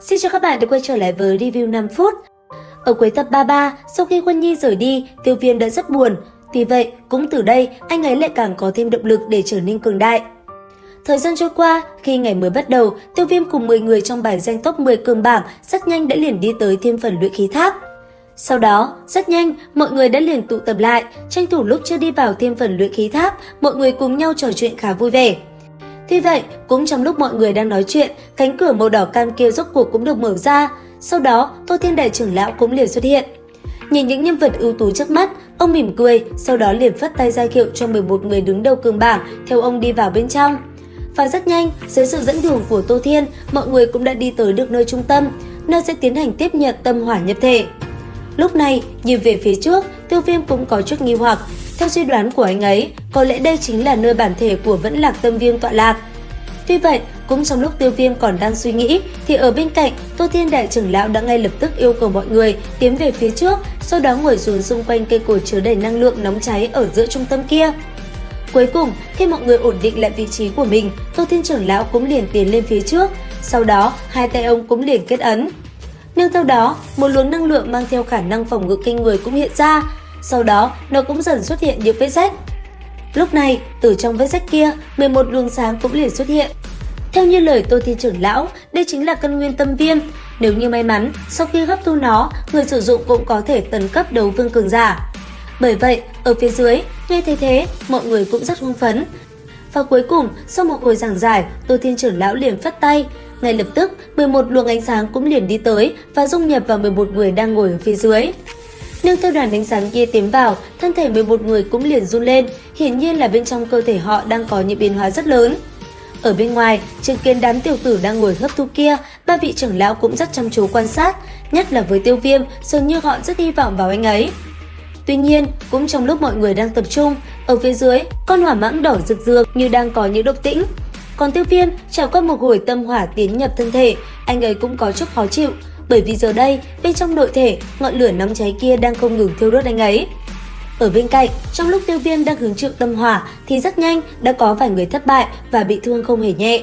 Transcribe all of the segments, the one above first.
Xin chào các bạn đã quay trở lại với review 5 phút. Ở cuối tập 33, sau khi Quân Nhi rời đi, Tiêu Viêm đã rất buồn. Tuy vậy, cũng từ đây, anh ấy lại càng có thêm động lực để trở nên cường đại. Thời gian trôi qua, khi ngày mới bắt đầu, Tiêu Viêm cùng 10 người trong bài danh top 10 cường bảng rất nhanh đã liền đi tới thiên phần luyện khí tháp. Sau đó, rất nhanh, mọi người đã liền tụ tập lại, tranh thủ lúc chưa đi vào thiên phần luyện khí tháp, mọi người cùng nhau trò chuyện khá vui vẻ. Tuy vậy, cũng trong lúc mọi người đang nói chuyện, cánh cửa màu đỏ cam kia rốt cuộc cũng được mở ra. Sau đó, Tô Thiên Đại trưởng lão cũng liền xuất hiện. Nhìn những nhân vật ưu tú trước mắt, ông mỉm cười, sau đó liền phất tay ra hiệu cho 11 người đứng đầu cường bảng theo ông đi vào bên trong. Và rất nhanh, dưới sự dẫn đường của Tô Thiên, mọi người cũng đã đi tới được nơi trung tâm, nơi sẽ tiến hành tiếp nhận tâm hỏa nhập thể. Lúc này, nhìn về phía trước, Tiêu Viêm cũng có chút nghi hoặc. Theo suy đoán của anh ấy, có lẽ đây chính là nơi bản thể của Vẫn Lạc Tâm Viêm tọa lạc. Tuy vậy, cũng trong lúc Tiêu Viêm còn đang suy nghĩ, thì ở bên cạnh, Tô Thiên Đại trưởng lão đã ngay lập tức yêu cầu mọi người tiến về phía trước, sau đó ngồi xuống xung quanh cây cột chứa đầy năng lượng nóng cháy ở giữa trung tâm kia. Cuối cùng, khi mọi người ổn định lại vị trí của mình, Tô Thiên trưởng lão cũng liền tiến lên phía trước, sau đó hai tay ông cũng liền kết ấn. Nhưng sau đó, một luồng năng lượng mang theo khả năng phòng ngự kinh người cũng hiện ra, sau đó nó cũng dần xuất hiện những vết rách. Lúc này, từ trong vết rách kia, 11 luồng sáng cũng liền xuất hiện. Theo như lời Tô Thiên trưởng lão, đây chính là căn nguyên tâm viêm. Nếu như may mắn, sau khi hấp thu nó, người sử dụng cũng có thể tấn cấp đấu vương cường giả. Bởi vậy, ở phía dưới, nghe thấy thế, mọi người cũng rất hưng phấn. Và cuối cùng, sau một hồi giảng giải, Tô Thiên trưởng lão liền phất tay. Ngay lập tức, 11 luồng ánh sáng cũng liền đi tới và dung nhập vào 11 người đang ngồi ở phía dưới. Nhưng theo đoàn ánh sáng kia tiến vào, thân thể 11 người cũng liền run lên, hiển nhiên là bên trong cơ thể họ đang có những biến hóa rất lớn. Ở bên ngoài, chứng kiến đám tiểu tử đang ngồi hấp thu kia, ba vị trưởng lão cũng rất chăm chú quan sát, nhất là với Tiêu Viêm, dường như họ rất hy vọng vào anh ấy. Tuy nhiên, cũng trong lúc mọi người đang tập trung, ở phía dưới, con hỏa mãng đỏ rực rực như đang có những động tĩnh. Còn Tiêu Viêm trải qua một hồi tâm hỏa tiến nhập thân thể, anh ấy cũng có chút khó chịu, bởi vì giờ đây, bên trong nội thể, ngọn lửa nóng cháy kia đang không ngừng thiêu đốt anh ấy. Ở bên cạnh, trong lúc Tiêu Viêm đang hứng chịu tâm hỏa thì rất nhanh đã có vài người thất bại và bị thương không hề nhẹ.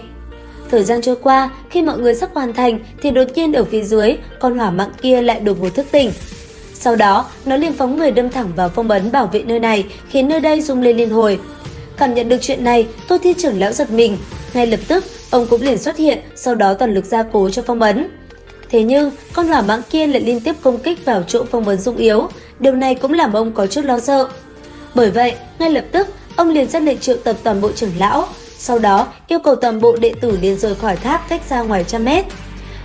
Thời gian trôi qua, khi mọi người sắp hoàn thành thì đột nhiên ở phía dưới, con hỏa mãng kia lại đột ngột thức tỉnh. Sau đó, nó liền phóng người đâm thẳng vào phong ấn bảo vệ nơi này, khiến nơi đây rung lên liên hồi. Cảm nhận được chuyện này, Tô Thiên trưởng lão giật mình, ngay lập tức ông cũng liền xuất hiện, sau đó toàn lực gia cố cho phong ấn. Thế nhưng, con hỏa mãng kia lại liên tiếp công kích vào chỗ phong ấn dung yếu, điều này cũng làm ông có chút lo sợ. Bởi vậy, ngay lập tức, ông liền ra lệnh triệu tập toàn bộ trưởng lão, sau đó yêu cầu toàn bộ đệ tử liền rời khỏi tháp cách ra ngoài 100 mét.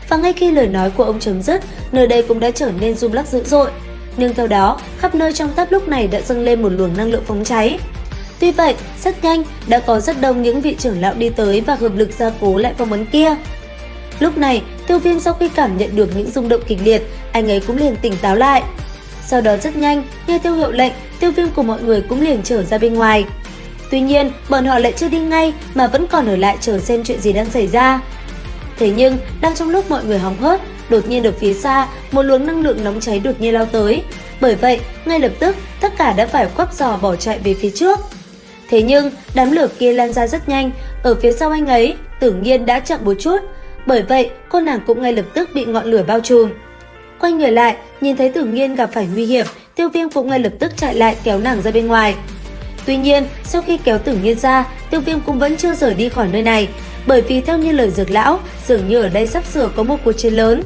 Và ngay khi lời nói của ông chấm dứt, nơi đây cũng đã trở nên rung lắc dữ dội. Nhưng theo đó, khắp nơi trong tháp lúc này đã dâng lên một luồng năng lượng phóng cháy. Tuy vậy, rất nhanh đã có rất đông những vị trưởng lão đi tới và hợp lực gia cố lại phong ấn kia. Lúc này, Tiêu Viêm sau khi cảm nhận được những rung động kịch liệt, anh ấy cũng liền tỉnh táo lại. Sau đó rất nhanh, nghe theo hiệu lệnh, Tiêu Viêm cùng mọi người cũng liền trở ra bên ngoài. Tuy nhiên, bọn họ lại chưa đi ngay mà vẫn còn ở lại chờ xem chuyện gì đang xảy ra. Thế nhưng, đang trong lúc mọi người hóng hớt, đột nhiên ở phía xa, một luồng năng lượng nóng cháy đột nhiên lao tới. Bởi vậy, ngay lập tức, tất cả đã phải quắp giò bỏ chạy về phía trước. Thế nhưng, đám lửa kia lan ra rất nhanh, ở phía sau anh ấy, Tử Nghiên đã chậm một chút. Bởi vậy, cô nàng cũng ngay lập tức bị ngọn lửa bao trùm. Quay người lại, nhìn thấy Tử Nghiên gặp phải nguy hiểm, Tiêu Viêm cũng ngay lập tức chạy lại kéo nàng ra bên ngoài. Tuy nhiên, sau khi kéo Tử Nghiên ra, Tiêu Viêm cũng vẫn chưa rời đi khỏi nơi này, bởi vì theo như lời Dược lão, dường như ở đây sắp sửa có một cuộc chiến lớn.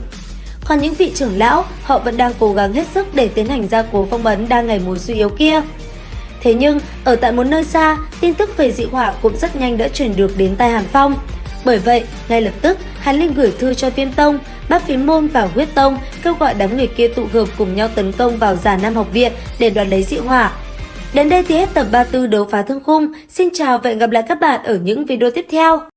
Còn những vị trưởng lão, họ vẫn đang cố gắng hết sức để tiến hành gia cố phong ấn đang ngày một suy yếu kia. Thế nhưng, ở tại một nơi xa, tin tức về dị hỏa cũng rất nhanh đã truyền được đến tai Hàn Phong. Bởi vậy, ngay lập tức, Hàn Linh gửi thư cho Viêm Tông, Bát Phiến Môn và Huyết Tông kêu gọi đám người kia tụ hợp cùng nhau tấn công vào Già Nam học viện để đoạt lấy dị hỏa. Đến đây thì hết tập 34 đấu phá thương khung. Xin chào và hẹn gặp lại các bạn ở những video tiếp theo.